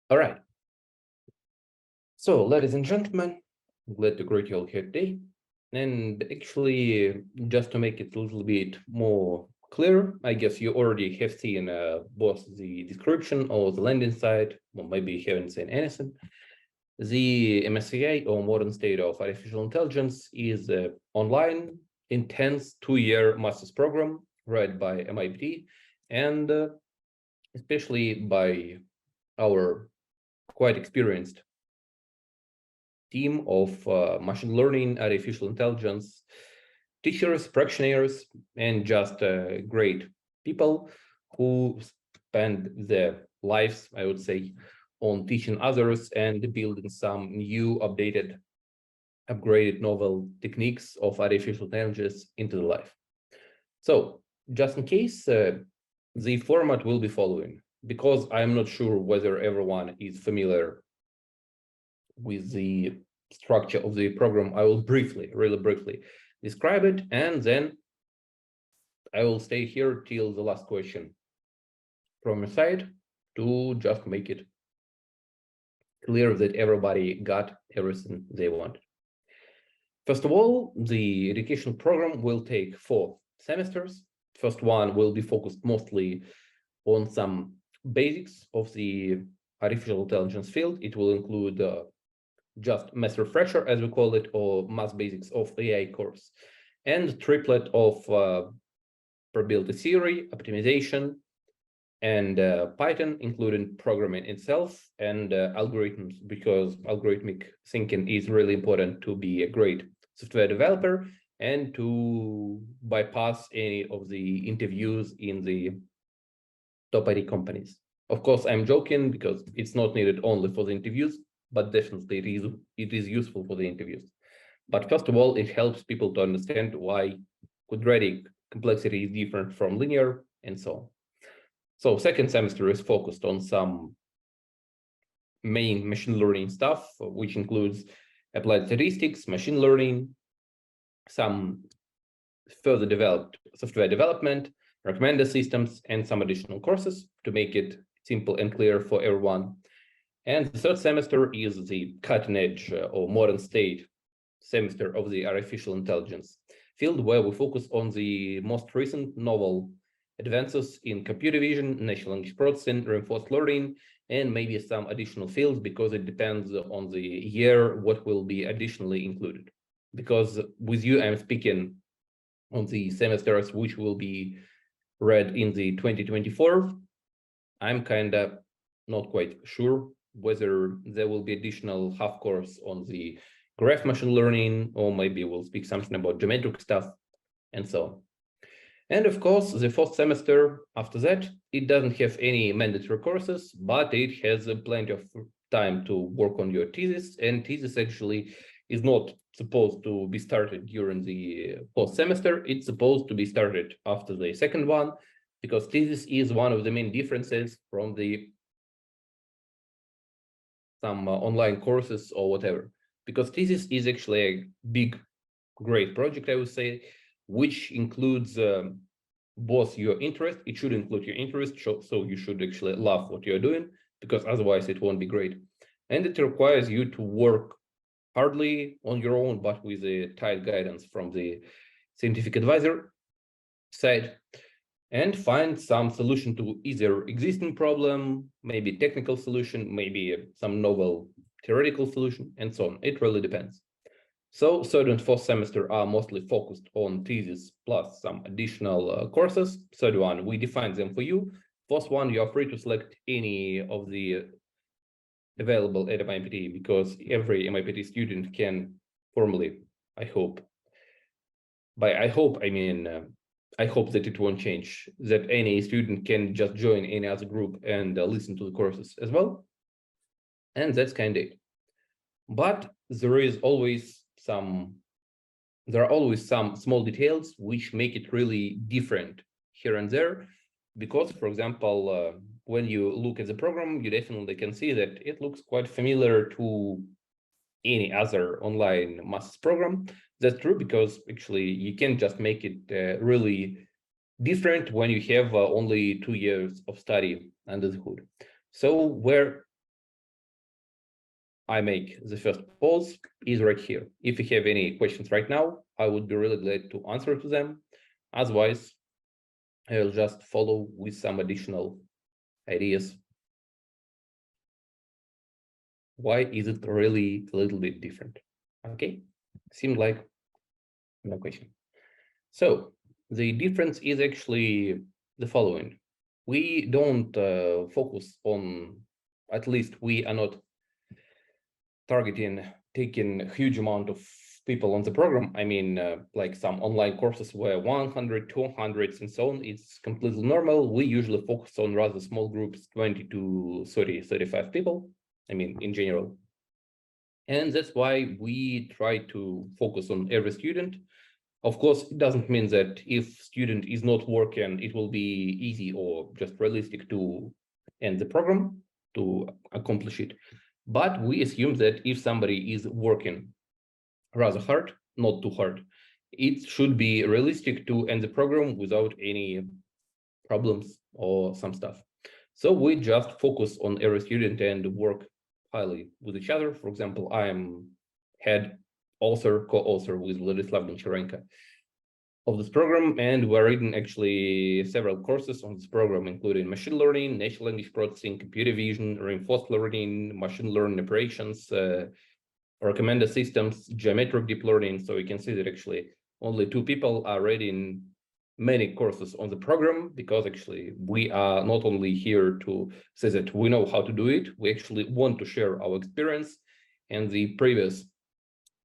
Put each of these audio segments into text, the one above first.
All right. So, ladies and gentlemen, glad to greet you all here today. And actually, just to make it a little bit more clear, I guess you already have seen both the description or the landing site, or maybe you haven't seen anything. The MSCI, or Modern State of Artificial Intelligence, is an online, intense 2-year master's program read by MIPT and especially by our quite experienced team of machine learning, artificial intelligence teachers, practitioners, and just great people who spend their lives, I would say, on teaching others and building some new, updated, upgraded novel techniques of artificial intelligence into the life. So just in case, the format will be following, because I'm not sure whether everyone is familiar with the structure of the program. I will briefly, really briefly describe it, and then I will stay here till the last question from your side to just make it clear that everybody got everything they wanted. First of all, the educational program will take 4 semesters. First one will be focused mostly on some basics of the artificial intelligence field. It will include just math refresher, as we call it, or math basics of AI course, and triplet of probability theory, optimization, and Python, including programming itself and algorithms, because algorithmic thinking is really important to be a great software developer and to bypass any of the interviews in the top IT companies. Of course, I'm joking because it's not needed only for the interviews, but definitely it is useful for the interviews. But first of all, it helps people to understand why quadratic complexity is different from linear and so on. So second semester is focused on some main machine learning stuff, which includes applied statistics, machine learning, some further developed software development, recommender systems, and some additional courses to make it simple and clear for everyone. And the third semester is the cutting edge or modern state semester of the artificial intelligence field, where we focus on the most recent novel advances in computer vision, natural language processing, reinforced learning, and maybe some additional fields, because it depends on the year what will be additionally included. Because with you, I'm speaking on the semesters which will be read in the 2024. I'm kind of not quite sure whether there will be additional half course on the graph machine learning, or maybe we'll speak something about geometric stuff and so on. And of course, the fourth semester after that, it doesn't have any mandatory courses, but it has plenty of time to work on your thesis. And thesis actually is not supposed to be started during the fourth semester. It's supposed to be started after the second one, because thesis is one of the main differences from the some online courses or whatever. Because thesis is actually a big, great project, I would say, which includes both your interest. It should include your interest, so you should actually love what you're doing, because otherwise it won't be great. And it requires you to work hardly on your own, but with a tight guidance from the scientific advisor side, and find some solution to either existing problem, maybe technical solution, maybe some novel theoretical solution, and so on. It really depends. So third and fourth semester are mostly focused on thesis plus some additional courses. Third one, we define them for you. Fourth one, you are free to select any of the available at MIPT, because every MIPT student can formally, I hope. By I hope, I mean, I hope that it won't change, that any student can just join any other group and listen to the courses as well. And that's kind of it. But there are always some small details which make it really different here and there, because, for example, when you look at the program, you definitely can see that it looks quite familiar to any other online master's program. That's true, because actually you can just make it really different when you have only 2 years of study under the hood. So where I make the first pause is right here. If you have any questions right now, I would be really glad to answer to them. Otherwise, I'll just follow with some additional ideas. Why is it really a little bit different? Okay, seemed like no question. So the difference is actually the following. We don't focus on, at least we are not targeting taking a huge amount of people on the program. I mean, like some online courses where 100, 200 and so on, it's completely normal. We usually focus on rather small groups, 20 to 30, 35 people, I mean, in general. And that's why we try to focus on every student. Of course, it doesn't mean that if student is not working, it will be easy or just realistic to end the program, to accomplish it. But we assume that if somebody is working rather hard, not too hard, it should be realistic to end the program without any problems or some stuff. So we just focus on every student and work highly with each other. For example, I am head author, co-author with Vladislav Goncharenko of this program, and we're reading actually several courses on this program, including machine learning, natural language processing, computer vision, reinforced learning, machine learning operations, recommender systems, geometric deep learning. So you can see that actually only 2 people are reading many courses on the program, because actually we are not only here to say that we know how to do it, we actually want to share our experience. And the previous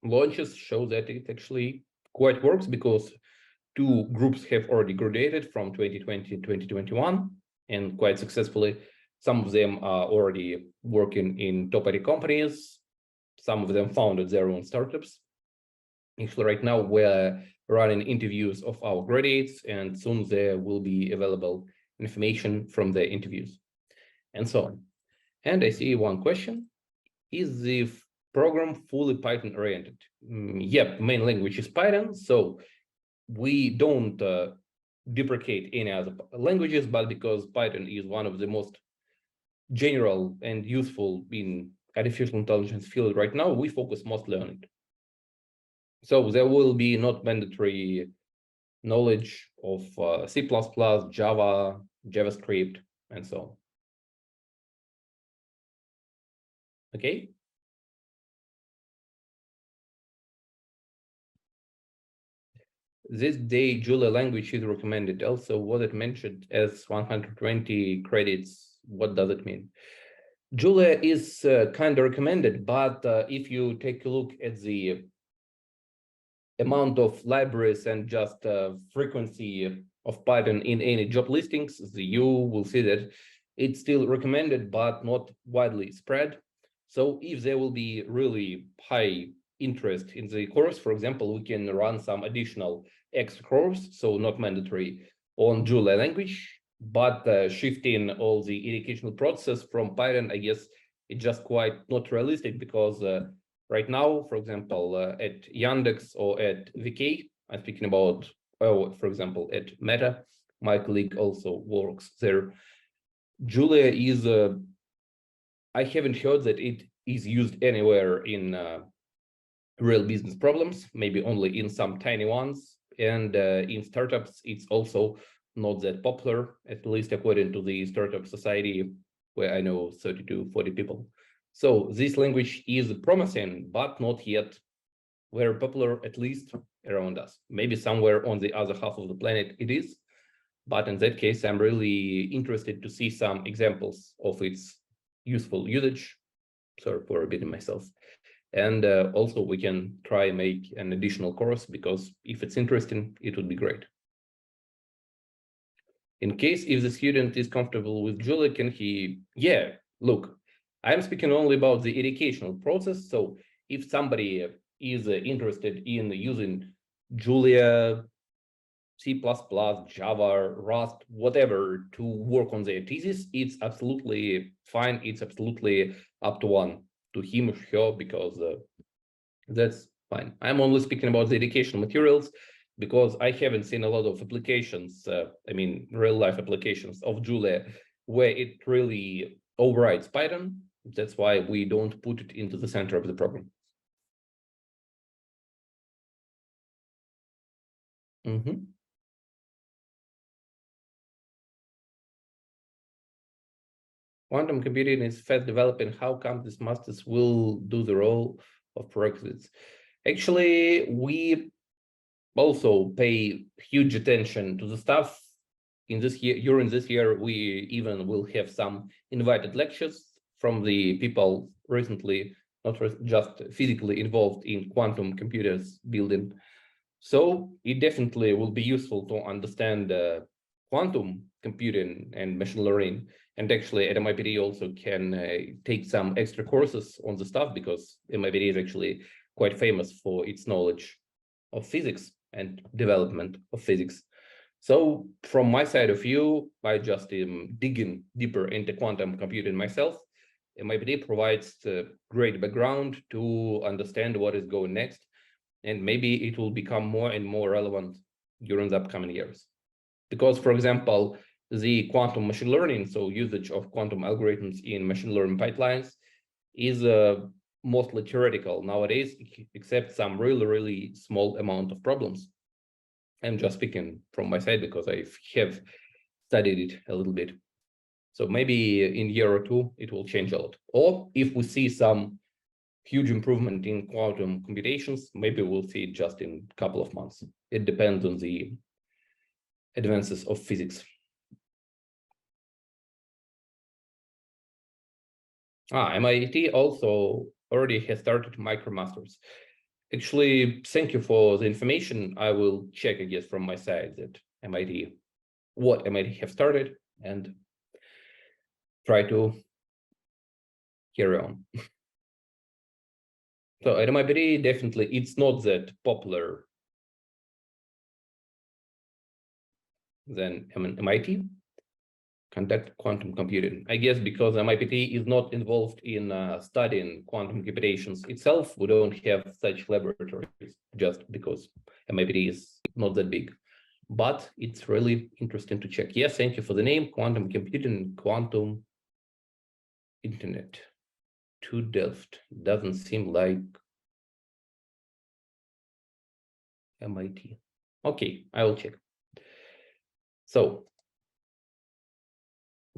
launches show that it actually quite works, because 2 groups have already graduated from 2020 to 2021, and quite successfully. Some of them are already working in top IT companies. Some of them founded their own startups. Actually, right now we're running interviews of our graduates, and soon there will be available information from the interviews and so on. And I see one question: is the program fully Python oriented? Yep, main language is Python, so we don't deprecate any other languages, but because Python is one of the most general and useful in artificial intelligence field right now, we focus mostly on it. So there will be not mandatory knowledge of C++, Java, JavaScript, and so on. Okay. This day, Julia language is recommended. Also, what it mentioned as 120 credits, what does it mean? Julia is kind of recommended, but if you take a look at the amount of libraries and just frequency of Python in any job listings, you will see that it's still recommended, but not widely spread. So if there will be really high interest in the course, for example, we can run some additional extra course, so not mandatory, on Julia language, but shifting all the educational process from Python, I guess it's just quite not realistic, because right now, for example, at Yandex or at VK, I'm speaking about, for example, at Meta, my colleague also works there. Julia is, I haven't heard that it is used anywhere in real business problems, maybe only in some tiny ones. And in startups, it's also not that popular, at least according to the startup society, where I know 30 to 40 people. So this language is promising, but not yet very popular, at least around us. Maybe somewhere on the other half of the planet it is, but in that case, I'm really interested to see some examples of its useful usage. Sorry for repeating myself. And also we can try make an additional course, because if it's interesting, it would be great. In case if the student is comfortable with Julia, can he? Yeah, look, I'm speaking only about the educational process. So if somebody is interested in using Julia, C++, Java, Rust, whatever, to work on their thesis, it's absolutely fine. It's absolutely up to one, to him or her, because that's fine. I'm only speaking about the educational materials, because I haven't seen a lot of applications, I mean, real life applications of Julia, where it really overrides Python. That's why we don't put it into the center of the program. Quantum computing is fast developing. How come these masters will do the role of prerequisites? Actually, we also pay huge attention to the stuff in this year. During this year, we even will have some invited lectures from the people recently, not just physically involved in quantum computers building. So it definitely will be useful to understand quantum computing and machine learning. And actually at MIPT also can take some extra courses on the stuff, because MIPT is actually quite famous for its knowledge of physics and development of physics. So from my side of view, I just am digging deeper into quantum computing myself. MIPT provides a great background to understand what is going next, and maybe it will become more and more relevant during the upcoming years. Because, for example, the quantum machine learning, so usage of quantum algorithms in machine learning pipelines, is mostly theoretical nowadays, except some really, really small amount of problems. I'm just speaking from my side because I have studied it a little bit. So maybe in a year or two, it will change a lot. Or if we see some huge improvement in quantum computations, maybe we'll see it just in a couple of months. It depends on the advances of physics. MIT also already has started MicroMasters. Actually, thank you for the information. I will check, I guess, from my side that what MIT have started, and try to carry on. So at MIPT, definitely it's not that popular than MIT conduct quantum computing. I guess because MIPT is not involved in studying quantum computations itself. We don't have such laboratories just because MIPT is not that big. But it's really interesting to check. Yes, thank you for the name. Quantum computing, quantum internet to Delft. Doesn't seem like MIT. Okay, I will check. So,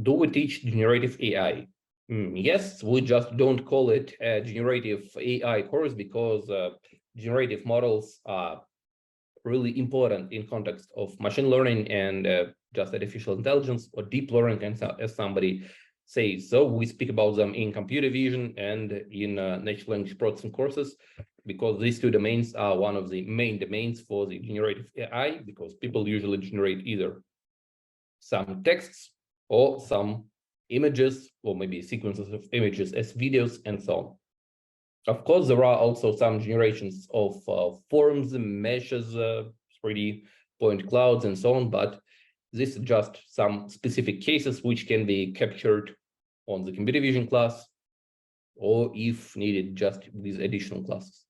do we teach generative AI? Yes, we just don't call it a generative AI course because generative models are really important in context of machine learning and just artificial intelligence or deep learning, as somebody says. So we speak about them in computer vision and in natural language processing courses, because these two domains are one of the main domains for the generative AI, because people usually generate either some texts or some images, or maybe sequences of images as videos and so on. Of course, there are also some generations of forms, meshes, 3D point clouds, and so on, but this is just some specific cases which can be captured on the computer vision class, or if needed, just with additional classes.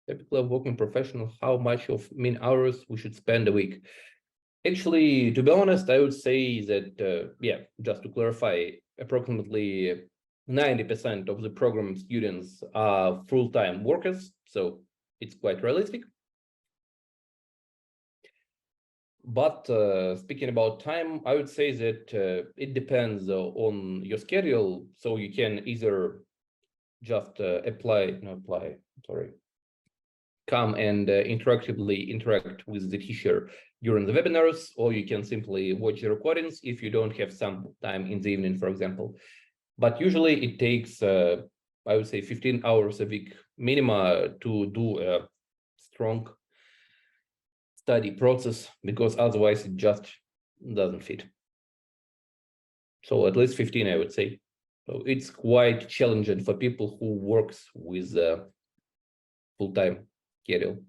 Typical working professional, how much of mean hours we should spend a week? Actually, to be honest, I would say that, yeah, just to clarify, approximately 90% of the program students are full-time workers, so it's quite realistic. But speaking about time, I would say that it depends on your schedule. So you can either just come and interactively interact with the teacher during the webinars, or you can simply watch the recordings if you don't have some time in the evening, for example. But usually it takes, I would say, 15 hours a week minimum to do a strong study process, because otherwise it just doesn't fit. So at least 15, I would say. So it's quite challenging for people who works with full-time schedule.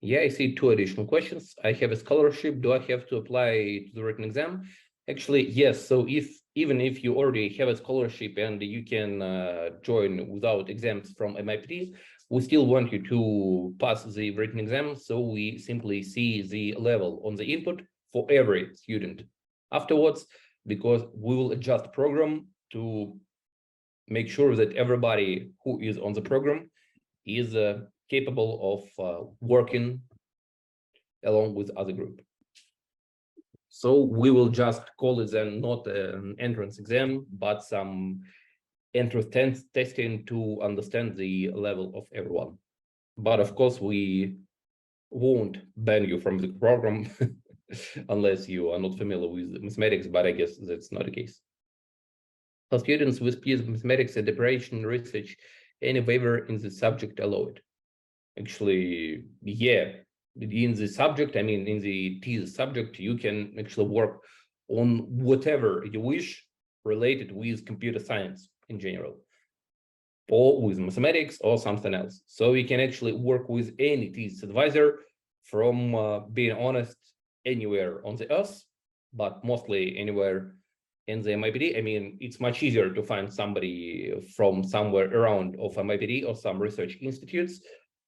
Yeah, I see two additional questions. I have a scholarship. Do I have to apply to the written exam? Actually, yes. So even if you already have a scholarship and you can join without exams from MIPT, we still want you to pass the written exam. So we simply see the level on the input for every student. Afterwards, because we will adjust program to make sure that everybody who is on the program is capable of working along with other group. So we will just call it then not an entrance exam, but some entrance testing to understand the level of everyone. But of course, we won't ban you from the program unless you are not familiar with mathematics, but I guess that's not the case. For students with PS mathematics and operation research, any waiver in the subject allowed? Actually, yeah, in the subject, I mean, in the TS subject, you can actually work on whatever you wish related with computer science in general, or with mathematics or something else. So you can actually work with any TS advisor from being honest anywhere on the earth, but mostly anywhere in the MIPT. I mean, it's much easier to find somebody from somewhere around of MIPT or some research institutes,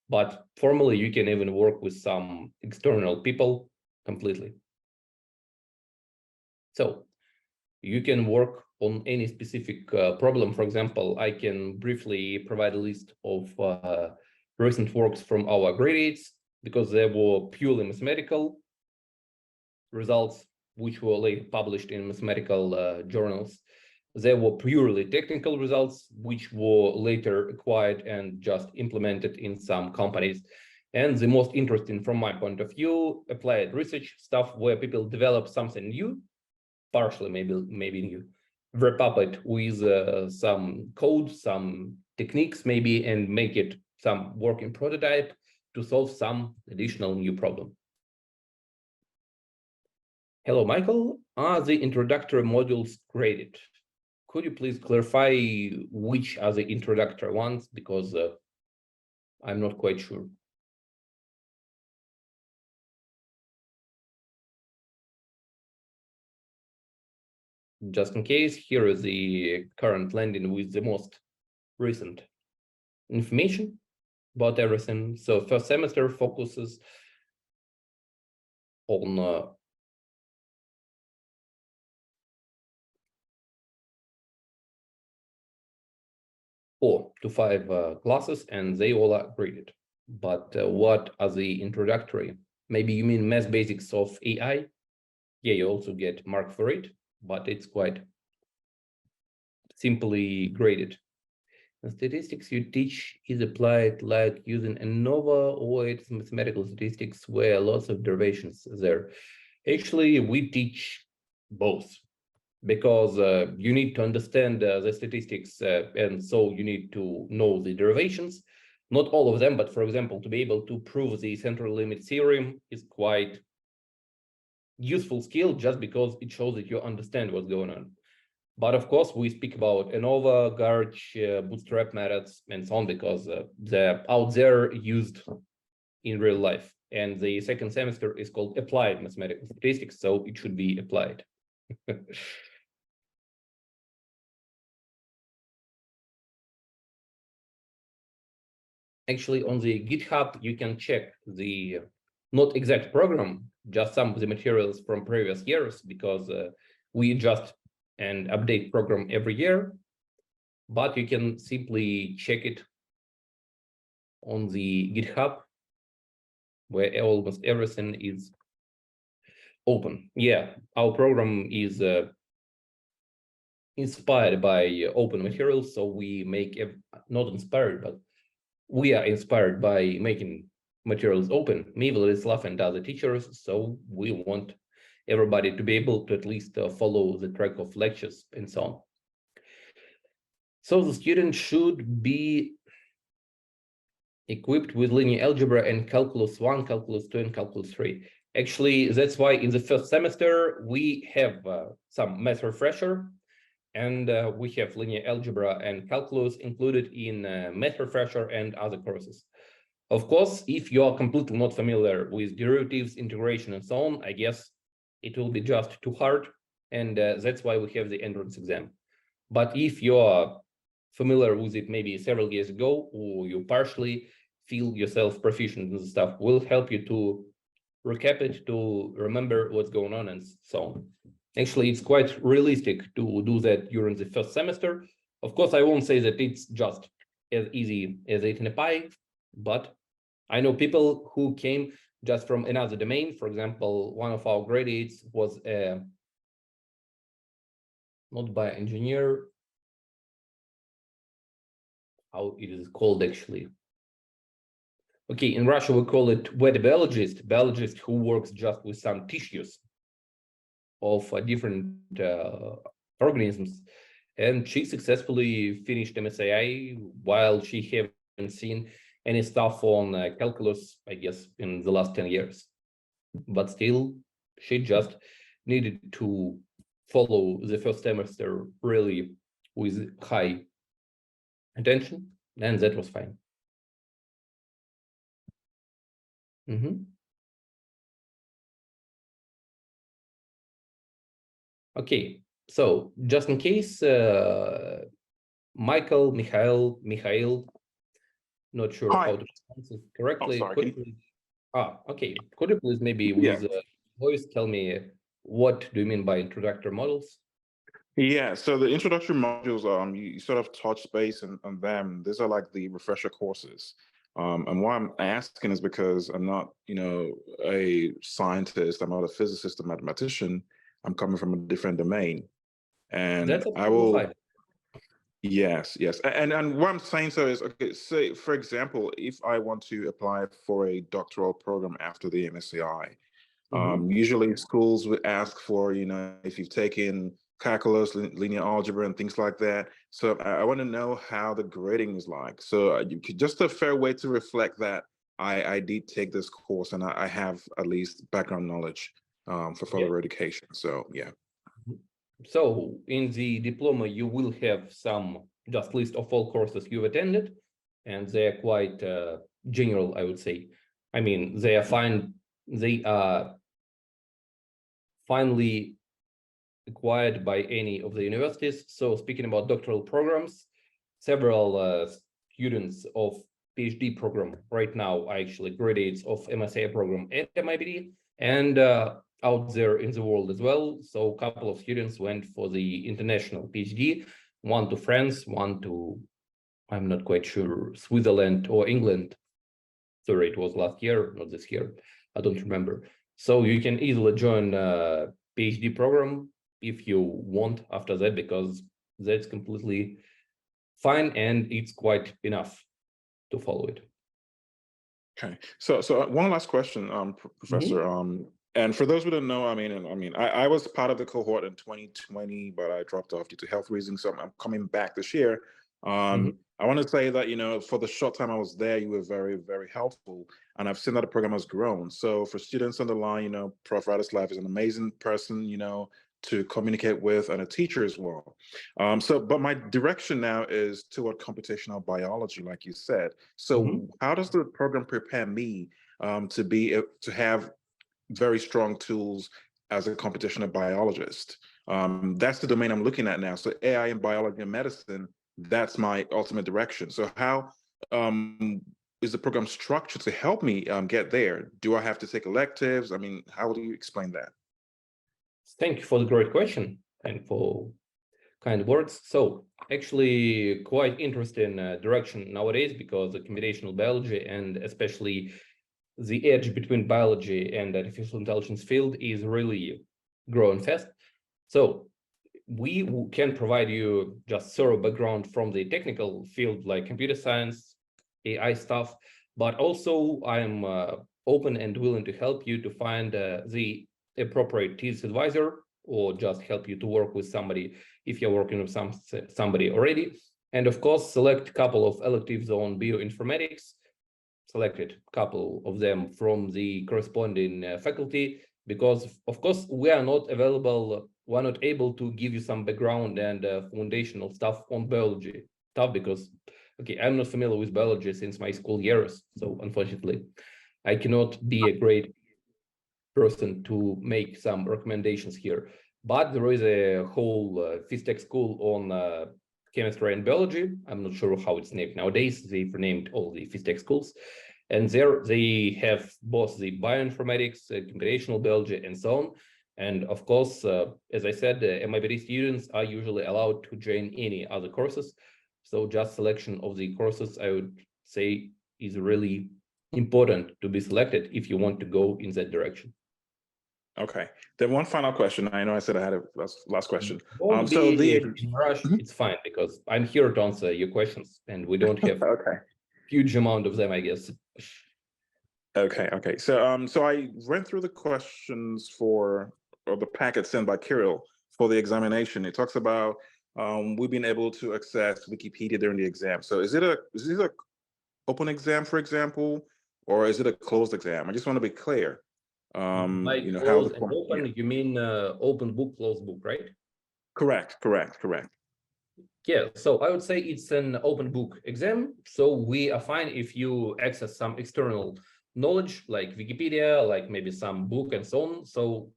but formally you can even work with some external people completely. So you can work on any specific problem. For example, I can briefly provide a list of recent works from our graduates, because they were purely mathematical results, which were later published in mathematical journals. There were purely technical results, which were later acquired and just implemented in some companies. And the most interesting from my point of view, applied research stuff where people develop something new, partially maybe new, wrap up it with some code, some techniques maybe, and make it some working prototype to solve some additional new problem. Hello, Michael. Are the introductory modules graded? Could you please clarify which are the introductory ones? Because I'm not quite sure. Just in case, here is the current landing with the most recent information about everything. So first semester focuses on 4 to 5 classes, and they all are graded. But what are the introductory? Maybe you mean math basics of AI? Yeah, you also get mark for it, but it's quite simply graded. The statistics you teach is applied like using ANOVA, or it's mathematical statistics where lots of derivations there. Actually, we teach both, because you need to understand the statistics, and so you need to know the derivations. Not all of them, but for example, to be able to prove the central limit theorem is quite useful skill, just because it shows that you understand what's going on. But of course, we speak about ANOVA, Garch, bootstrap methods, and so on, because they're out there used in real life. And the second semester is called applied mathematical statistics, so it should be applied. Actually, on the GitHub, you can check the not exact program, just some of the materials from previous years, because we adjust and update program every year. But you can simply check it on the GitHub, where almost everything is open. Yeah, our program is inspired by open materials, so we make not inspired, but we are inspired by making materials open. Me, Vladislav, and other teachers, so we want everybody to be able to at least follow the track of lectures and so on. So the student should be equipped with linear algebra and calculus 1, calculus 2, and calculus 3. Actually, that's why in the first semester we have some math refresher, and we have linear algebra and calculus included in math refresher and other courses. Of course, if you are completely not familiar with derivatives, integration, and so on, I guess it will be just too hard, and that's why we have the entrance exam. But if you are familiar with it maybe several years ago, or you partially feel yourself proficient in the stuff, will help you to recap it, to remember what's going on, and so on. Actually, it's quite realistic to do that during the first semester. Of course, I won't say that it's just as easy as eating a pie, but I know people who came just from another domain. For example, one of our graduates was not bioengineer, how it is called actually. Okay, in Russia we call it wet biologist who works just with some tissues of different organisms, and she successfully finished MSAI while she haven't seen any stuff on calculus, I guess, in the last 10 years. But still, she just needed to follow the first semester really with high attention, and that was fine. Okay, so just in case, Mikhail, not sure Hi. how to pronounce it correctly. Sorry, Could you please, okay. Could you please maybe with voice tell me what do you mean by introductory models? Yeah, so the introductory modules, you sort of touch base on them. These are like the refresher courses. And why I'm asking is because I'm not, a scientist. I'm not a physicist, a mathematician. I'm coming from a different domain, and That's I will. fine. Yes. And what I'm saying so is, okay, say, for example, if I want to apply for a doctoral program after the MSCI, usually schools would ask for, if you've taken calculus, linear algebra, and things like that. So I want to know how the grading is like. So you could just a fair way to reflect that I did take this course and I have at least background knowledge for further education. So yeah. So in the diploma, you will have some just list of all courses you've attended, and they're quite general, I would say. I mean, they are fine. They are finally acquired by any of the universities. So speaking about doctoral programs, several students of PhD program right now are actually graduates of MSA program at MIPT and out there in the world as well. So a couple of students went for the international PhD, one to France, one to, I'm not quite sure, Switzerland or England. Sorry, it was last year, not this year. I don't remember. So you can easily join a PhD program if you want after that, because that's completely fine and it's quite enough to follow it. Okay, so one last question, Professor. And for those who don't know, I was part of the cohort in 2020, but I dropped off due to health reasons. So I'm coming back this year. I want to say that, for the short time I was there, you were very, very helpful. And I've seen that the program has grown. So for students on the line, Prof. Radislav is an amazing person, to communicate with, and a teacher as well. But my direction now is toward computational biology, like you said. So how does the program prepare me to have very strong tools as a computational biologist? That's the domain I'm looking at now. So AI in biology and medicine, that's my ultimate direction. So how is the program structured to help me get there? Do I have to take electives? How do you explain that? Thank you for the great question and for kind words. So actually quite interesting direction nowadays, because the computational biology and especially the edge between biology and artificial intelligence field is really growing fast. So we can provide you just thorough background from the technical field like computer science, AI stuff, but also I'm open and willing to help you to find the appropriate thesis advisor, or just help you to work with somebody if you're working with somebody already. And of course, select a couple of electives on bioinformatics, selected a couple of them from the corresponding faculty, because of course we are not able to give you some background and foundational stuff on biology stuff, because okay, I'm not familiar with biology since my school years, so unfortunately I cannot be a great person to make some recommendations here. But there is a whole phys-tech school on chemistry and biology. I'm not sure how it's named nowadays. They've renamed all the phys-tech schools. And there they have both the bioinformatics, computational biology, and so on. And of course, as I said, the MIPT students are usually allowed to join any other courses. So just selection of the courses, I would say, is really important to be selected if you want to go in that direction. Okay. Then one final question. I know I said I had a last question. Don't So be the in a rush. It's fine because I'm here to answer your questions, and we don't have okay. huge amount of them, I guess. Okay. So I went through the questions or the packet sent by Kirill for the examination. It talks about we've been able to access Wikipedia during the exam. So is this a open exam, for example, or is it a closed exam? I just want to be clear. By You know how closed the and open, yeah. you mean open book, closed book, right? Correct. Yeah, so I would say it's an open book exam. So we are fine if you access some external knowledge like Wikipedia, like maybe some book and so on. So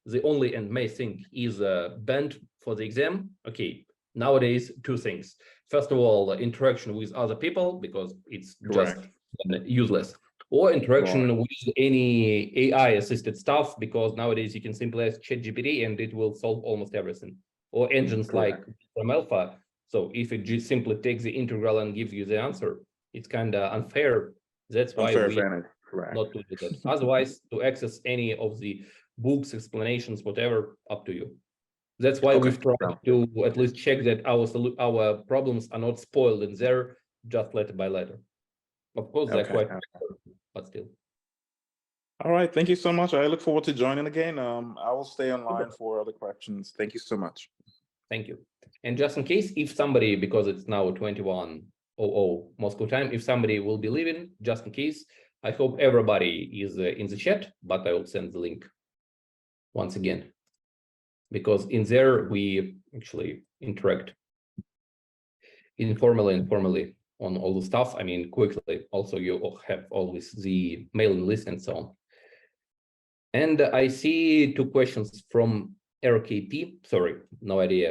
the only and main thing is banned for the exam. Okay, nowadays, two things. First of all, interaction with other people, because it's just useless. Or interaction with any AI-assisted stuff, because nowadays you can simply ask ChatGPT and it will solve almost everything. Or engines like from Alpha. So if it just simply takes the integral and gives you the answer, it's kind of unfair. That's why we not to do that. Otherwise, to access any of the books, explanations, whatever, up to you. That's why we've tried to at least check that our problems are not spoiled in there, just letter by letter. Of course, they're quite, but still. All right, thank you so much. I look forward to joining again. I will stay online for other questions. Thank you so much. Thank you. And just in case, if somebody, because it's now 21:00 Moscow time, if somebody will be leaving, just in case, I hope everybody is in the chat, but I will send the link once again, because in there we actually interact informally and formally on all the stuff. I mean, quickly. Also, you have always the mailing list and so on. And I see two questions from RKP. Sorry, no idea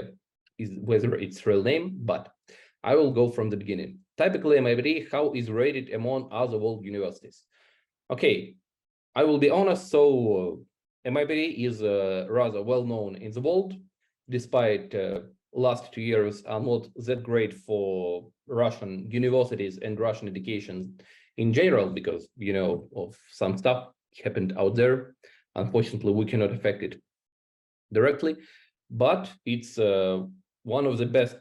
whether it's real name, but I will go from the beginning. Typically, MIPT, how is rated among other world universities? Okay, I will be honest. So MIPT is rather well known in the world, despite last 2 years are not that great for Russian universities and Russian education in general, because of some stuff happened out there. Unfortunately, we cannot affect it directly, but it's one of the best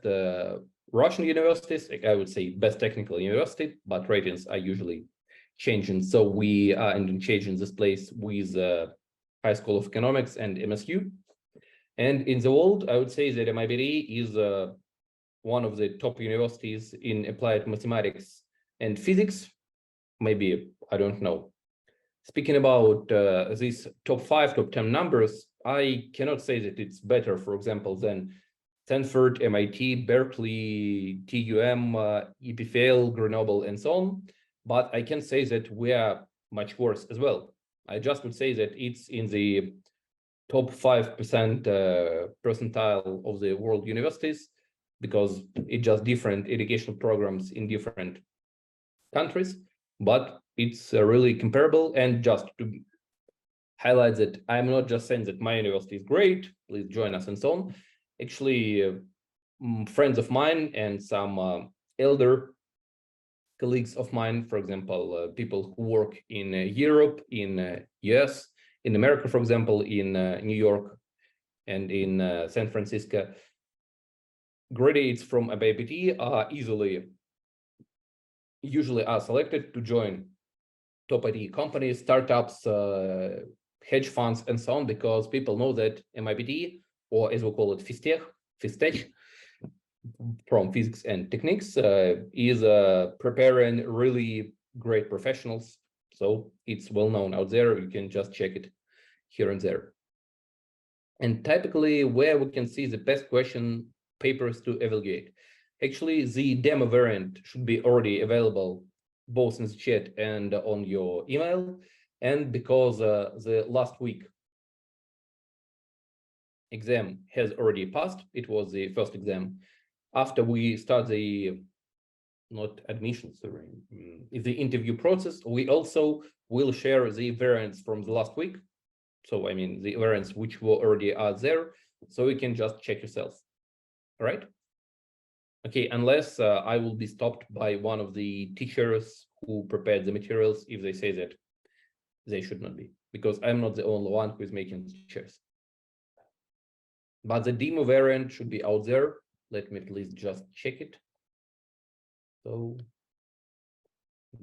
Russian universities. I would say best technical university, but ratings are usually changing. So we are changing this place with High School of Economics and MSU. And in the world, I would say that MIPT is one of the top universities in applied mathematics and physics. Maybe, I don't know. Speaking about these top 5, top 10 numbers, I cannot say that it's better, for example, than Stanford, MIT, Berkeley, TUM, EPFL, Grenoble, and so on. But I can say that we are much worse as well. I just would say that it's in the top 5% percentile of the world universities, because it's just different educational programs in different countries, but it's really comparable. And just to highlight that I'm not just saying that my university is great, please join us and so on. Actually, friends of mine and some elder colleagues of mine, for example, people who work in Europe, in US, in America, for example, in New York and in San Francisco, graduates from MIPT are usually are selected to join top IT companies, startups, hedge funds, and so on, because people know that MIPT, or as we call it, FISTech, from physics and techniques, is preparing really great professionals. So it's well known out there. You can just check it here and there. And typically, where we can see the best question papers to evaluate. Actually, the demo variant should be already available both in the chat and on your email. And because the last week exam has already passed, it was the first exam. After we start the, not admissions, the interview process, we also will share the variants from the last week. So I mean the variants which were already are there, so you can just check yourself. All right. Okay, unless I will be stopped by one of the teachers who prepared the materials if they say that they should not be, because I'm not the only one who is making teachers. But the demo variant should be out there. Let me at least just check it. So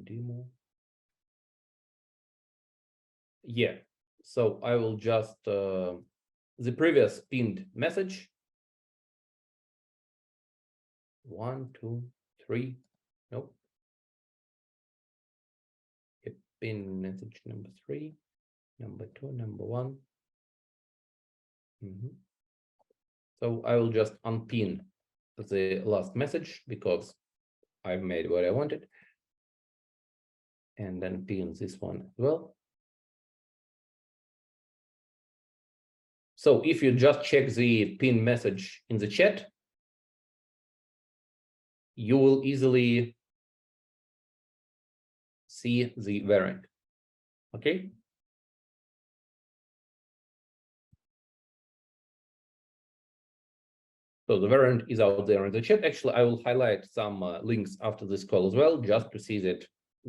demo. Yeah, so I will just the previous pinned message. 1, 2, 3. Nope. Pin message number 3, number 2, number 1. So I will just unpin the last message because I've made what I wanted, and then pin this one as well. So if you just check the pin message in the chat, you will easily see the variant. Okay. So the variant is out there in the chat. Actually, I will highlight some links after this call as well, just to see that,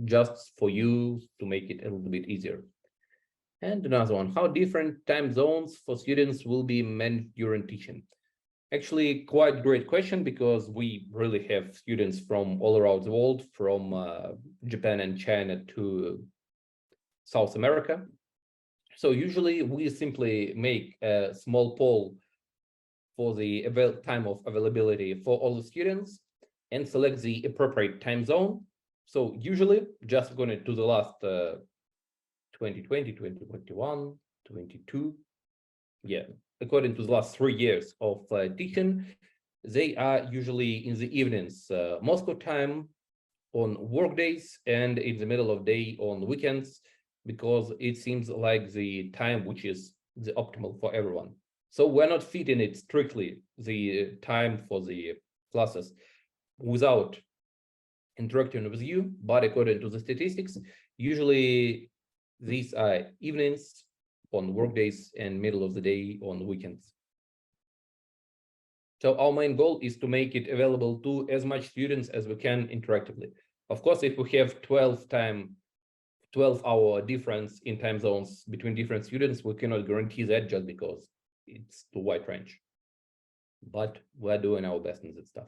just for you to make it a little bit easier. And another one, how different time zones for students will be managed during teaching? Actually, quite great question, because we really have students from all around the world, from Japan and China to South America. So usually we simply make a small poll for the time of availability for all the students and select the appropriate time zone. So usually just going to the last 2020, 2021, 22. Yeah, according to the last 3 years of teaching, they are usually in the evenings, Moscow time, on work days, and in the middle of day on weekends, because it seems like the time which is the optimal for everyone. So we're not fitting it strictly, the time for the classes, without interacting with you, but according to the statistics, usually these are evenings on work days and middle of the day on weekends. So our main goal is to make it available to as much students as we can interactively. Of course, if we have 12-hour difference in time zones between different students, we cannot guarantee that just because it's too wide range. But we're doing our best in that stuff.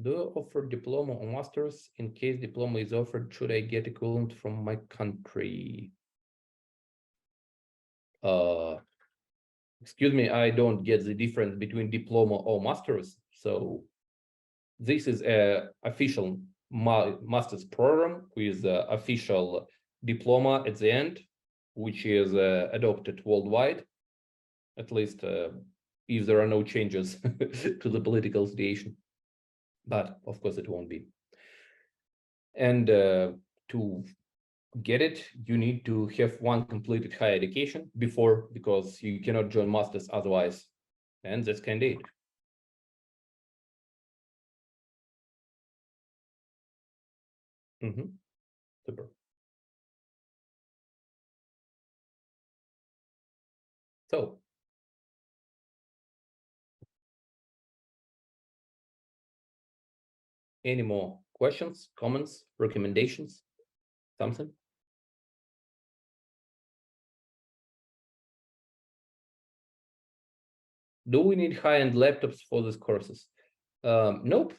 Do you offer diploma or masters? In case diploma is offered, should I get equivalent from my country? Excuse me, I don't get the difference between diploma or masters. So this is a official master's program with official diploma at the end, which is adopted worldwide, at least if there are no changes to the political situation. But of course it won't be. And to get it, you need to have one completed higher education before, because you cannot join masters otherwise. And that's kind of it. Super. So any more questions, comments, recommendations, something? Do we need high-end laptops for these courses? Nope.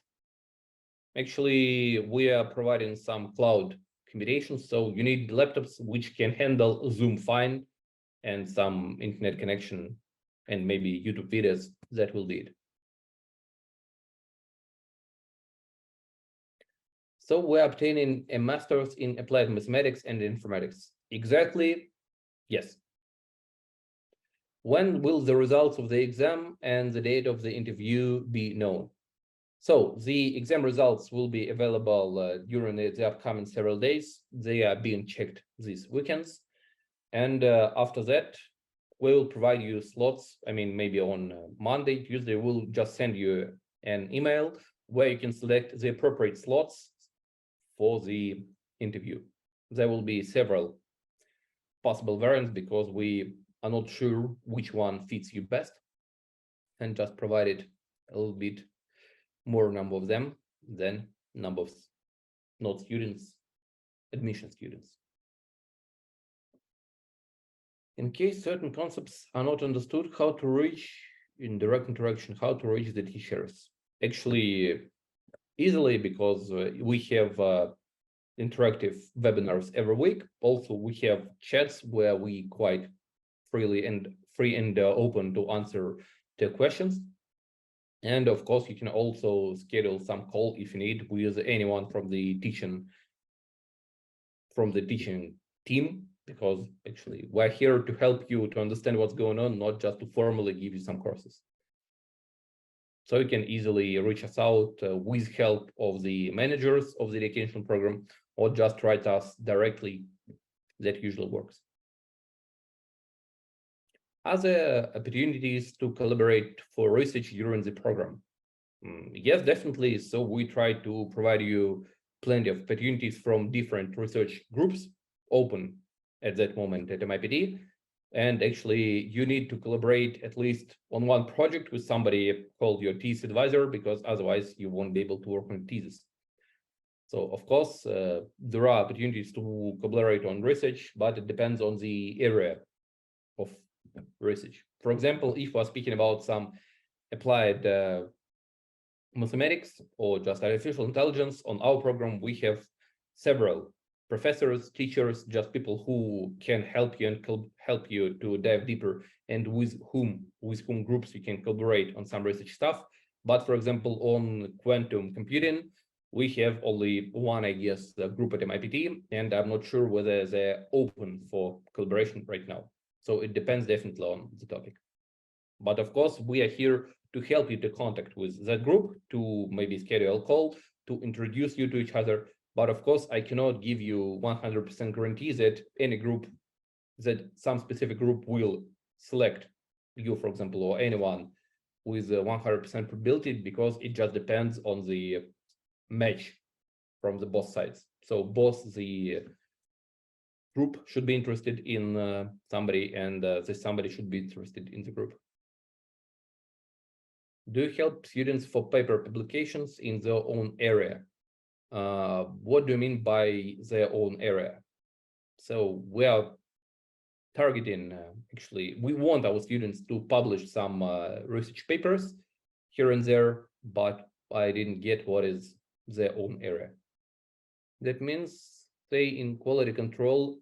Actually, we are providing some cloud combinations, so you need laptops which can handle Zoom fine and some internet connection and maybe YouTube videos. That will be it. So we're obtaining a master's in applied mathematics and informatics. Exactly, yes. When will the results of the exam and the date of the interview be known? So the exam results will be available during the upcoming several days. They are being checked these weekends. And after that, we will provide you slots. I mean, maybe on Monday, Tuesday, we'll just send you an email where you can select the appropriate slots for the interview. There will be several possible variants because we are not sure which one fits you best, and just provided a little bit more number of them than number of not students, admission students. In case certain concepts are not understood, how to reach in direct interaction, how to reach the teachers. Actually, easily, because we have interactive webinars every week. Also, we have chats where we quite free and open to answer the questions. And of course, you can also schedule some call if you need with anyone from the teaching team, because actually we're here to help you to understand what's going on, not just to formally give you some courses. So you can easily reach us out with help of the managers of the education program, or just write us directly. That usually works. Other opportunities to collaborate for research during the program. Yes, definitely. So we try to provide you plenty of opportunities from different research groups open at that moment at MIPT. And actually, you need to collaborate at least on one project with somebody called your thesis advisor, because otherwise you won't be able to work on thesis. So of course, there are opportunities to collaborate on research, but it depends on the area of research. For example, if we're speaking about some applied mathematics or just artificial intelligence, on our program, we have several professors, teachers, just people who can help you and help you to dive deeper, and with whom groups you can collaborate on some research stuff. But for example, on quantum computing, we have only one, I guess, the group at MIPT, and I'm not sure whether they're open for collaboration right now. So it depends definitely on the topic. But of course, we are here to help you to contact with that group, to maybe schedule a call, to introduce you to each other. But of course, I cannot give you 100% guarantee that any group, that some specific group will select you, for example, or anyone with a 100% probability, because it just depends on the match from the both sides. So both the group should be interested in somebody, and the somebody should be interested in the group. Do you help students for paper publications in their own area? What do you mean by their own area? So we are targeting, actually, we want our students to publish some research papers here and there, but I didn't get what is their own area. That means stay in quality control,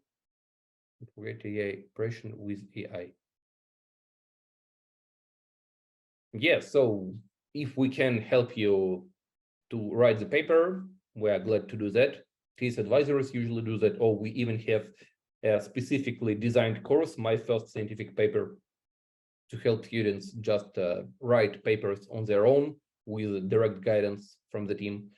integrate AI operation with AI. Yes, so if we can help you to write the paper, we are glad to do that. Case advisors usually do that, or we even have a specifically designed course, My First Scientific Paper, to help students just write papers on their own with direct guidance from the team.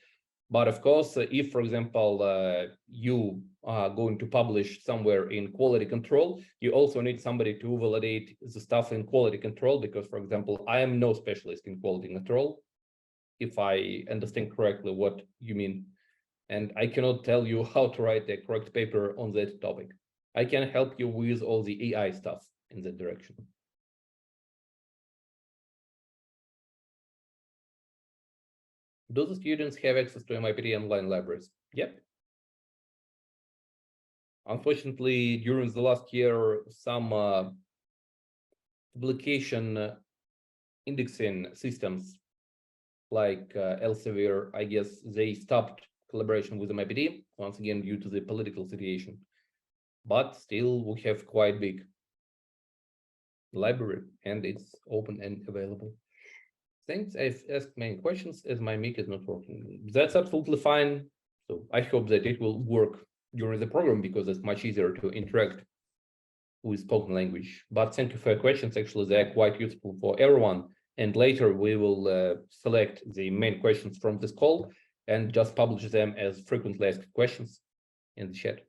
But of course, if, for example, you are going to publish somewhere in quality control, you also need somebody to validate the stuff in quality control, because, for example, I am no specialist in quality control, if I understand correctly what you mean. And I cannot tell you how to write the correct paper on that topic. I can help you with all the AI stuff in that direction. Do the students have access to MIPT online libraries? Yep. Unfortunately, during the last year, some publication indexing systems like Elsevier, I guess they stopped collaboration with MIPT, once again, due to the political situation. But still, we have quite big library, and it's open and available. Thanks. I've asked many questions as my mic is not working. That's absolutely fine. So I hope that it will work during the program, because it's much easier to interact with spoken language. But thank you for your questions. Actually, they're quite useful for everyone. And later we will select the main questions from this call and just publish them as frequently asked questions in the chat.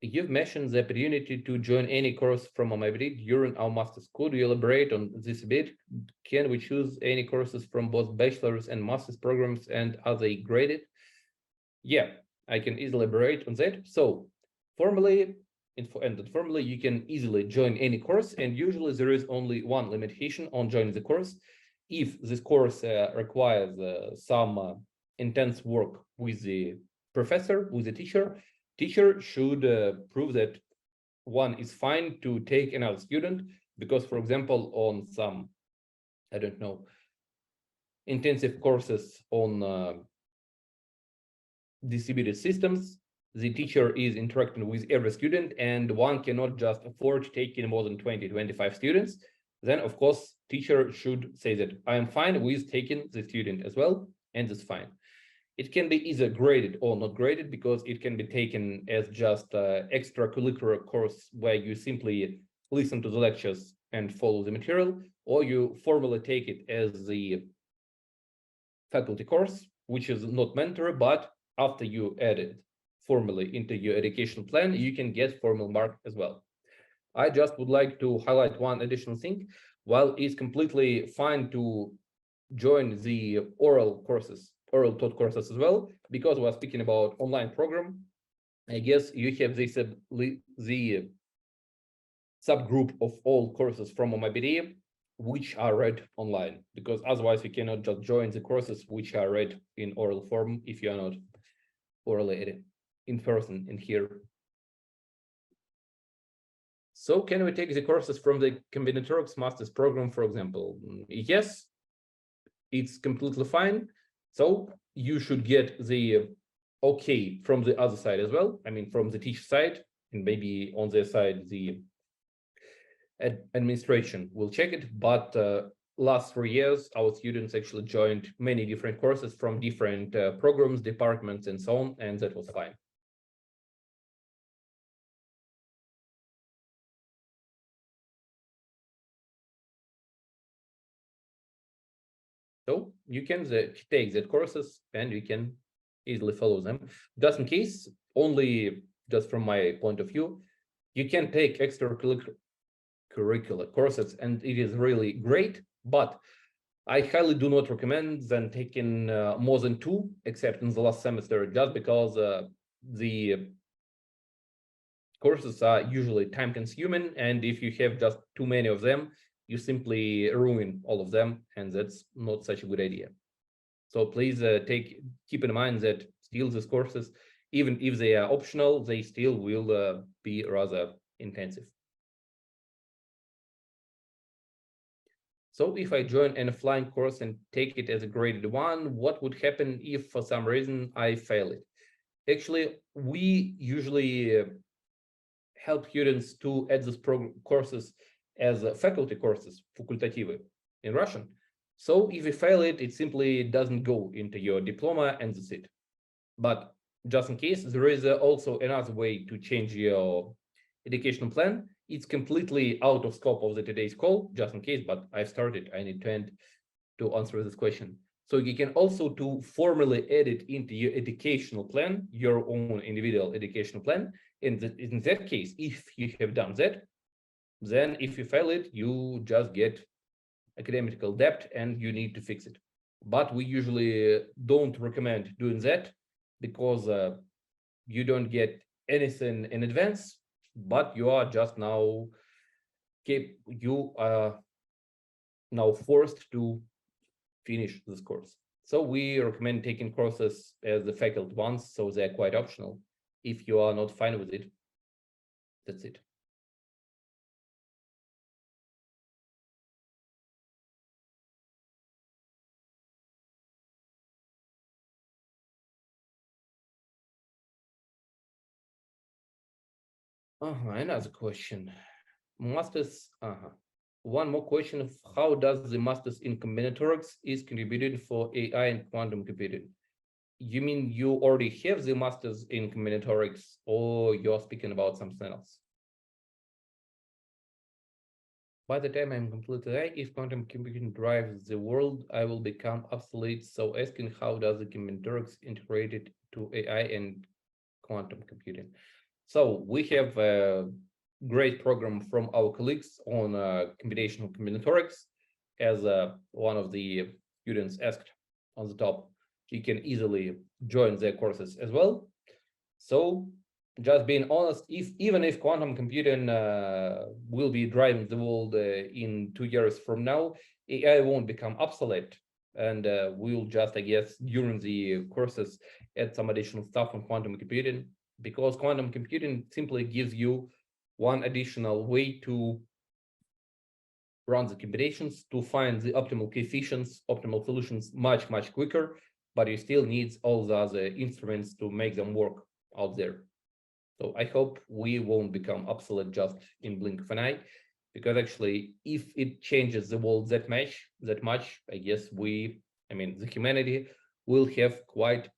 You've mentioned the opportunity to join any course from MIPT during our master's. Could you elaborate on this a bit? Can we choose any courses from both bachelor's and master's programs, and are they graded? Yeah, I can easily elaborate on that. So formally, formally, you can easily join any course, and usually there is only one limitation on joining the course. If this course requires some intense work with the professor, with the teacher should prove that one is fine to take another student, because, for example, on some, I don't know, intensive courses on distributed systems, the teacher is interacting with every student, and one cannot just afford taking more than 20-25 students. Then, of course, teacher should say that I am fine with taking the student as well, and it's fine. It can be either graded or not graded, because it can be taken as just extracurricular course where you simply listen to the lectures and follow the material, or you formally take it as the faculty course, which is not mandatory, but after you add it formally into your education plan, you can get formal mark as well. I just would like to highlight one additional thing. While it's completely fine to join the oral taught courses as well, because we're speaking about online program, I guess you have this the subgroup of all courses from MIPT which are read online, because otherwise you cannot just join the courses which are read in oral form if you are not orally in person in here. So can we take the courses from the combinatorics master's program, for example? Yes, it's completely fine. So you should get the okay from the other side as well. I mean, from the teacher side, and maybe on their side, the administration will check it. But last 3 years, our students actually joined many different courses from different programs, departments, and so on, and that was fine. So you can take that courses and you can easily follow them. Just in case, only just from my point of view, you can take extracurricular courses and it is really great, but I highly do not recommend them taking more than 2, except in the last semester, just because the courses are usually time consuming, and if you have just too many of them, you simply ruin all of them, and that's not such a good idea. So please keep in mind that still these courses, even if they are optional, they still will be rather intensive. So if I join an offline course and take it as a graded 1, what would happen if for some reason I fail it? Actually, we usually help students to add these courses as faculty courses, fakultativы in Russian. So if you fail it, it simply doesn't go into your diploma and that's it. But just in case, there is also another way to change your educational plan. It's completely out of scope of today's call, just in case, but I started, I need to end to answer this question. So you can also to formally add it into your educational plan, your own individual educational plan. In that case, if you have done that, then if you fail it, you just get academical debt and you need to fix it. But we usually don't recommend doing that because you don't get anything in advance, but you are just now now forced to finish this course. So we recommend taking courses as the faculty ones, so they're quite optional. If you are not fine with it, that's it. Another question. Masters, one more question of how does the masters in combinatorics is contributed for AI and quantum computing? You mean you already have the masters in combinatorics, or you're speaking about something else? By the time I'm completely AI, if quantum computing drives the world, I will become obsolete. So asking how does the combinatorics integrated to AI and quantum computing? So we have a great program from our colleagues on computational combinatorics. As one of the students asked on the top, you can easily join their courses as well. So just being honest, even if quantum computing will be driving the world in 2 years from now, AI won't become obsolete. And we'll just, I guess, during the courses, add some additional stuff on quantum computing, because quantum computing simply gives you one additional way to run the computations, to find the optimal coefficients, optimal solutions much quicker, but you still need all the other instruments to make them work out there. So I hope we won't become obsolete just in blink of an eye, because actually, if it changes the world that much, I guess the humanity will have quite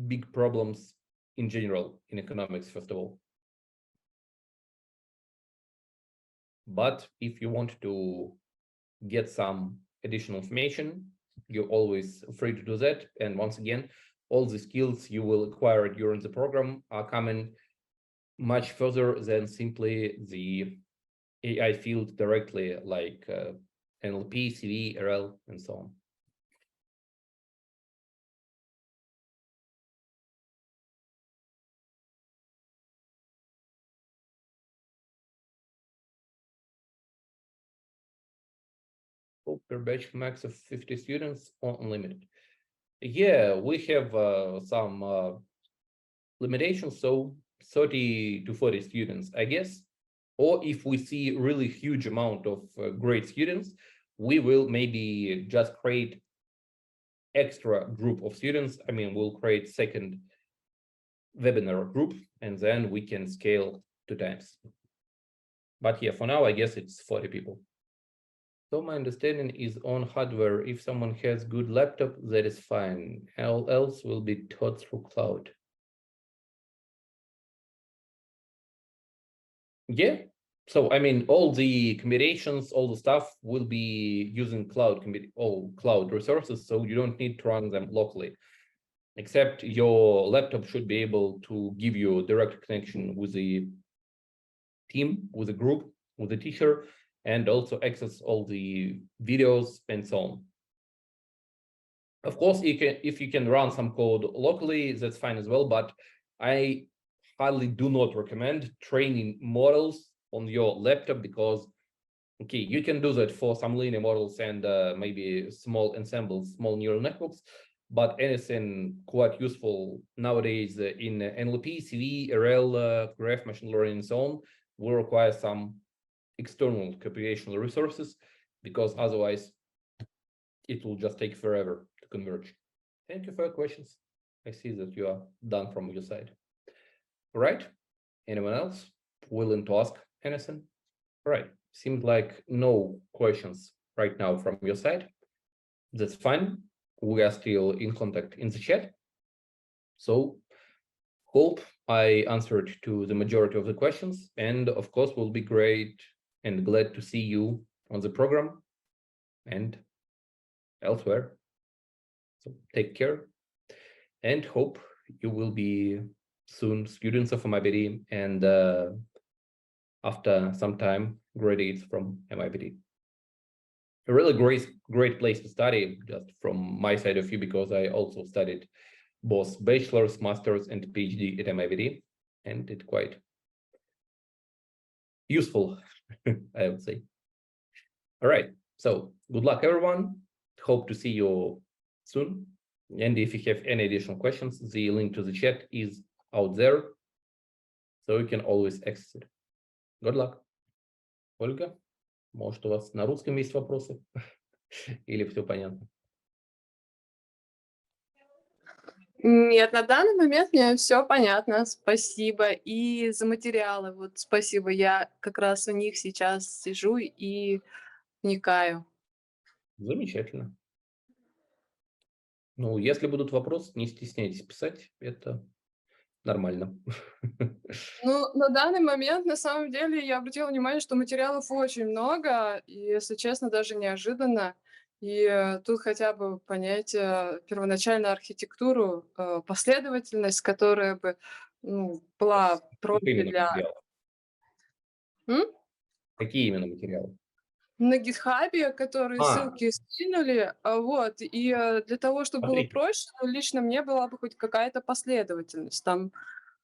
big problems in general in economics, first of all. But if you want to get some additional information, you're always free to do that. And once again, all the skills you will acquire during the program are coming much further than simply the AI field directly, like NLP, CV, RL, and so on. Per batch max of 50 students or unlimited. Yeah, we have some limitations, so 30 to 40 students, I guess. Or if we see really huge amount of great students, we will maybe just create extra group of students. We'll create second webinar group, and then we can scale 2 times. But yeah, for now, I guess it's 40 people. So my understanding is on hardware. If someone has good laptop, that is fine. All else will be taught through cloud. Yeah. So all the combinations, all the stuff will be using all cloud resources, so you don't need to run them locally. Except your laptop should be able to give you a direct connection with the team, with the group, with the teacher, and also access all the videos and so on. Of course, if you can run some code locally, that's fine as well, but I highly do not recommend training models on your laptop, because okay, you can do that for some linear models and maybe small ensembles, small neural networks, but anything quite useful nowadays in NLP, CV, RL, graph machine learning, and so on, will require some external computational resources, because otherwise it will just take forever to converge. Thank you for your questions. I see that you are done from your side. All right. Anyone else willing to ask anything? All right. Seems like no questions right now from your side. That's fine. We are still in contact in the chat. So hope I answered to the majority of the questions. And of course, will be great and glad to see you on the program and elsewhere. So take care and hope you will be soon students of MIPT, and after some time graduates from MIPT. A really great place to study, just from my side of view, because I also studied both bachelor's, master's, and PhD at MIPT, and it's quite useful, I would say. All right, so good luck, everyone. Hope to see you soon. And if you have any additional questions, the link to the chat is out there, so you can always access it. Good luck. Ольга, может, у вас на русском есть вопросы? Или все понятно? Нет, на данный момент мне все понятно. Спасибо и за материалы. Вот спасибо. Я как раз у них сейчас сижу и вникаю. Замечательно. Ну, если будут вопросы, не стесняйтесь писать, это нормально. Ну, на данный момент, на самом деле, я обратила внимание, что материалов очень много, и, если честно, даже неожиданно. И тут хотя бы понять первоначальную архитектуру, последовательность, которая бы была Каких проще именно для... материалов? М? Какие именно материалы? На гитхабе, которые А, ссылки скинули, вот, и для того, чтобы было смотрите, проще, лично мне была бы хоть какая-то последовательность там.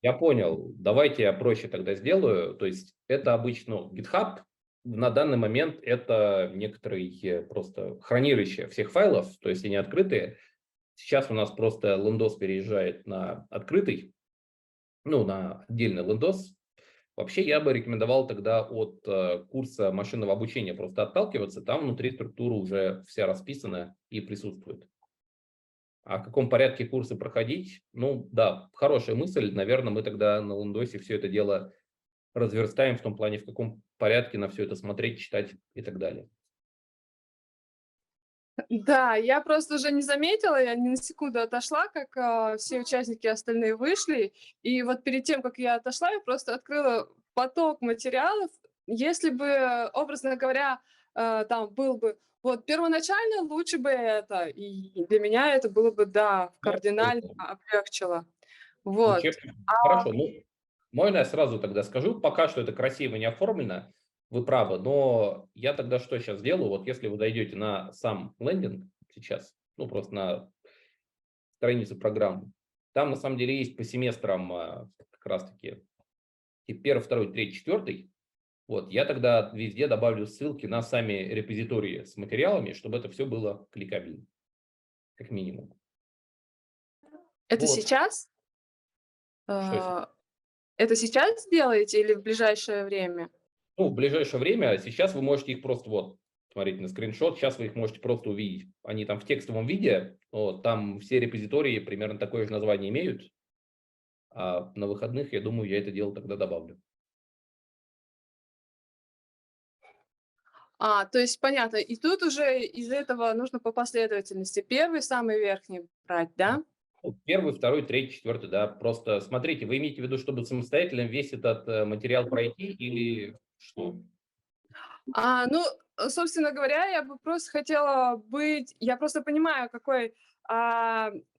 я понял. Давайте я проще тогда сделаю. То есть это обычно, ну, GitHub на данный момент это некоторые просто хранилище всех файлов, то есть они открытые. Сейчас у нас просто Windows переезжает на открытый, ну, на отдельный Windows. Вообще я бы рекомендовал тогда от курса машинного обучения просто отталкиваться. Там внутри структура уже вся расписана и присутствует. А в каком порядке курсы проходить? Ну, да, хорошая мысль. Наверное, мы тогда на Windows все это дело разверстаем в том плане, в каком порядке на все это смотреть, читать и так далее. Да, я просто уже не заметила, я ни на секунду отошла, как все участники остальные вышли. И вот перед тем, как я отошла, я просто открыла поток материалов. Если бы, образно говоря, там был бы вот первоначально лучше бы это, и для меня это было бы, да, Да, кардинально это облегчило. Вот. учебник. Хорошо, ну, можно я сразу тогда скажу, пока что это красиво не оформлено, вы правы, но я тогда что сейчас сделаю, вот если вы дойдете на сам лендинг сейчас, ну, просто на страницу программы, там на самом деле есть по семестрам как раз-таки тип 1, 2, 3, 4. Вот, я тогда везде добавлю ссылки на сами репозитории с материалами, чтобы это все было кликабельно, как минимум. Это Вот, сейчас? что Э, это сейчас делаете или в ближайшее время? ну, в ближайшее время, сейчас вы можете их просто вот, смотрите на скриншот, сейчас вы их можете просто увидеть. Они там в текстовом виде, вот, там все репозитории примерно такое же название имеют, а на выходных, я думаю, я это дело тогда добавлю. То есть понятно. И тут уже из этого нужно по последовательности. Первый, самый верхний брать, да? Ну, первый, второй, третий, четвертый, да, просто смотрите, вы имеете в виду, чтобы самостоятельно весь этот материал пройти или что? Собственно говоря, я бы просто хотела быть... Я просто понимаю, какой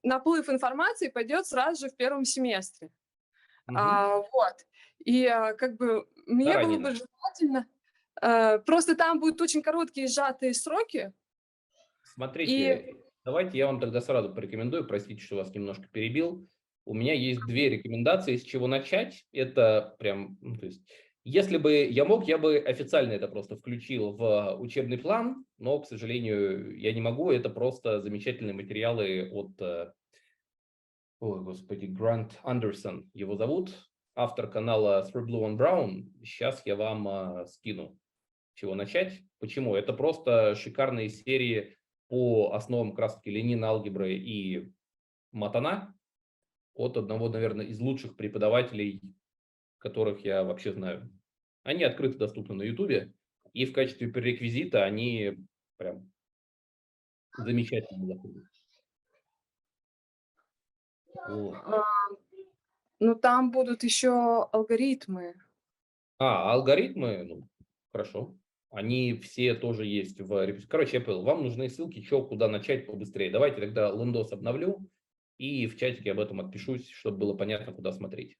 наплыв информации пойдет сразу же в первом семестре. Мгм. Вот. И как бы мне было Заранее бы надо. желательно... Просто там будут очень короткие сжатые сроки. И Смотрите, давайте я вам тогда сразу порекомендую, простите, что вас немножко перебил. У меня есть две рекомендации, с чего начать. Это прям, ну, то есть, если бы я мог, я бы официально это просто включил в учебный план, но, к сожалению, я не могу. Это просто замечательные материалы от, ой, господи, Грант Андерсон его зовут, автор канала Through Blue and Brown. Сейчас я вам скину, с чего начать. Почему? Это просто шикарные серии по основам как раз-таки линейной алгебры и матана от одного, наверное, из лучших преподавателей, которых я вообще знаю. Они открыто доступны на Ютубе, и в качестве пререквизита они прям замечательно заходят. Вот. а, ну, там будут еще алгоритмы. Алгоритмы, ну, хорошо. Они все тоже есть в репозитории. Короче, я понял, вам нужны ссылки, что, куда начать побыстрее. Давайте тогда Windows обновлю и в чатике об этом отпишусь, чтобы было понятно, куда смотреть.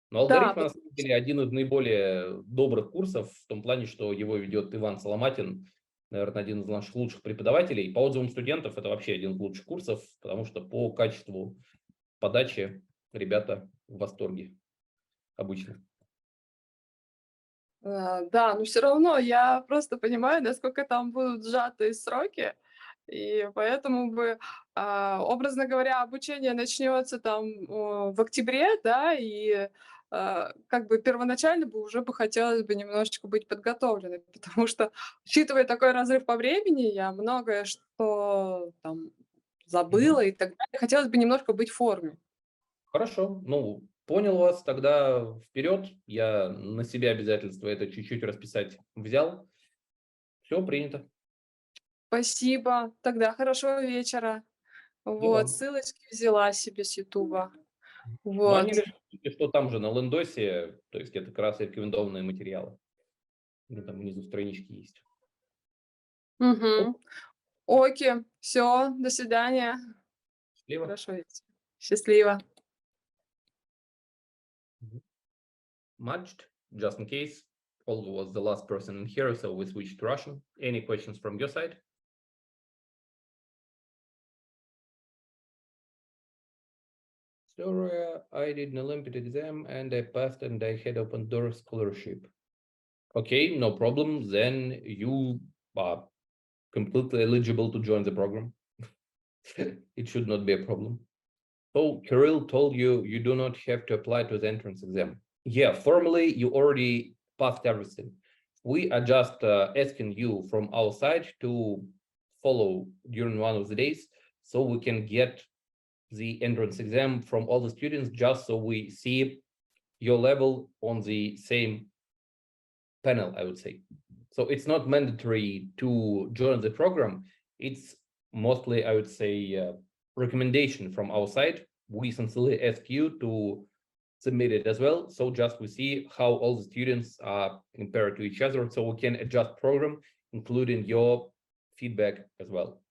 Но Да, алгоритмы, на самом деле, один из наиболее добрых курсов, в том плане, что его ведет Иван Соломатин, наверное, один из наших лучших преподавателей. По отзывам студентов, это вообще один из лучших курсов, потому что по качеству подачи ребята в восторге обычно. да, но все равно я просто понимаю, насколько там будут сжатые сроки, и поэтому бы, образно говоря, обучение начнется там в октябре, да, и как бы первоначально бы уже бы хотелось бы немножечко быть подготовленной, потому что, учитывая такой разрыв по времени, я многое что там забыла Мгм. и так далее, хотелось бы немножко быть в форме. Хорошо, ну, понял вас, тогда вперед. Я на себя обязательство это чуть-чуть расписать взял. Все принято. Спасибо, тогда хорошего вечера. И Вот, вам. ссылочки взяла себе с "Ютуба". Но они Вот. лежат, если что там же на лендосе, то есть это как раз рекомендованные материалы. Ну, там внизу странички есть. Мгм. Оп, Оки. Все. До свидания. счастливо. Хорошего вечера. Счастливо. matched, just in case. Olga was the last person in here, so we switched to Russian. Any questions from your side? So I did an Olympiad exam and I passed and I had open door scholarship. Okay, no problem. Then you are completely eligible to join the program. It should not be a problem. So Kirill told you you do not have to apply to the entrance exam. Yeah, formally you already passed everything. We are just asking you from our side to follow during one of the days so we can get the entrance exam from all the students, just so we see your level on the same panel, I would say. So it's not mandatory to join the program. It's mostly, I would say, recommendation from our side. We sincerely ask you to submit it as well. So just we see how all the students are compared to each other, so we can adjust program, including your feedback as well.